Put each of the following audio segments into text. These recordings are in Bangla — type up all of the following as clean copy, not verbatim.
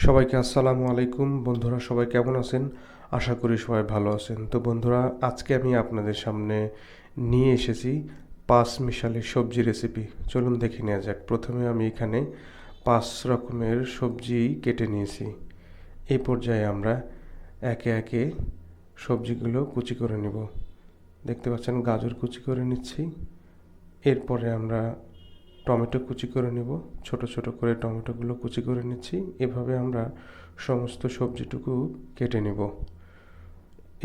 সবাইকে আসসালামু আলাইকুম। বন্ধুরা সবাই কেমন আছেন? আশা করি সবাই ভালো আছেন। তো বন্ধুরা, আজকে আমি আপনাদের সামনে নিয়ে এসেছি ৫ মিশালি সবজি রেসিপি। চলুন দেখে নেওয়া যাক। প্রথমে আমি এখানে ৫ রকমের সবজি কেটে নিয়েছি। এই পর্যায়ে আমরা একে একে সবজিগুলো কুচি করে নেব। দেখতে পাচ্ছেন গাজর কুচি করে নিচ্ছি। এরপরে আমরা টমেটো কুচি করে নেব। ছোট ছোট করে টমেটোগুলো কুচি করে নিচ্ছি। এভাবে আমরা সমস্ত সবজিটুকু কেটে নেব।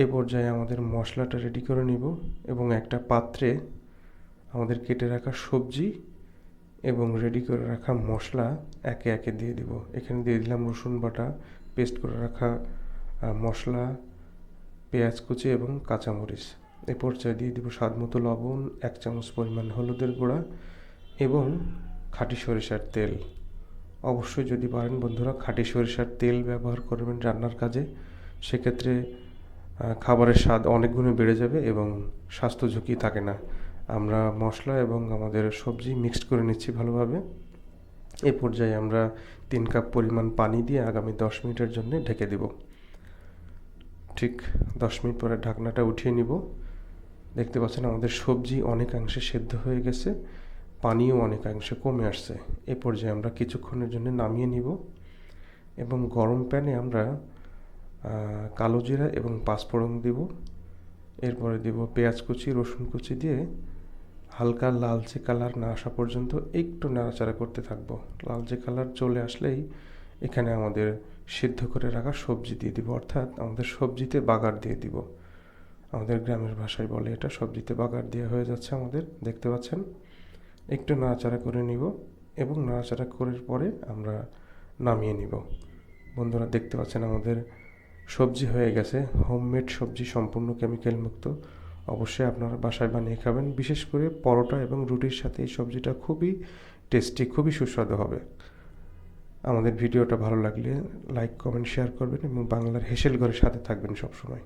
এ পর্যায়ে আমাদের মশলাটা রেডি করে নিব এবং একটা পাত্রে আমাদের কেটে রাখা সবজি এবং রেডি করে রাখা মশলা একে একে দিয়ে দিব। এখানে দিয়ে দিলাম রসুন বাটা, পেস্ট করে রাখা মশলা, পেঁয়াজ কুচি এবং কাঁচামরিচ। এ পর্যায়ে দিয়ে দিব স্বাদ মতো লবণ, ১ চামচ পরিমাণ হলুদের গুঁড়া এবং খাঁটি সরিষার তেল। অবশ্যই যদি পারেন বন্ধুরা খাঁটি সরিষার তেল ব্যবহার করবেন রান্নার কাজে। সেক্ষেত্রে খাবারের স্বাদ অনেক গুণে বেড়ে যাবে এবং স্বাস্থ্য ঝুঁকি থাকে না। আমরা মশলা এবং আমাদের সবজি মিক্সড করে নিচ্ছি ভালোভাবে। এ পর্যায়ে আমরা ৩ কাপ পরিমাণ পানি দিয়ে আগামী ১০ মিনিটের জন্য ঢেকে দেব। ঠিক ১০ মিনিট পরে ঢাকনাটা উঠিয়ে নিব। দেখতে পাচ্ছেন আমাদের সবজি অনেকাংশে সেদ্ধ হয়ে গেছে, পানিও অনেকাংশে কমে আসছে। এ পর্যায়ে আমরা কিছুক্ষণের জন্য নামিয়ে নিব এবং গরম প্যানে আমরা কালো জিরা এবং পাঁচফোড়ন দিব। এরপরে দিব পেঁয়াজ কুচি, রসুন কুচি দিয়ে হালকা লালচে কালার না আসা পর্যন্ত একটু নাড়াচাড়া করতে থাকব। লালচে কালার চলে আসলেই এখানে আমাদের সিদ্ধ করে রাখা সবজি দিয়ে দিব, অর্থাৎ আমাদের সবজিতে বাগার দিয়ে দিব। আমাদের গ্রামের ভাষায় বলে এটা সবজিতে বাগার দেওয়া হয়ে যাচ্ছে আমাদের। দেখতে পাচ্ছেন একটু নাড়াচাড়া করে নিব এবং নাড়াচাড়া করার পরে আমরা নামিয়ে নিব। বন্ধুরা দেখতে পাচ্ছেন আমাদের সবজি হয়ে গেছে। হোমমেড সবজি, সম্পূর্ণ কেমিক্যাল মুক্ত। অবশ্যই আপনারা বাসায় বানিয়ে খাবেন। বিশেষ করে পরোটা এবং রুটির সাথে এই সবজিটা খুবই টেস্টি, খুবই সুস্বাদু হবে। আমাদের ভিডিওটা ভালো লাগলে লাইক, কমেন্ট, শেয়ার করবেন এবং বাংলার হেসেল ঘরের সাথে থাকবেন সবসময়।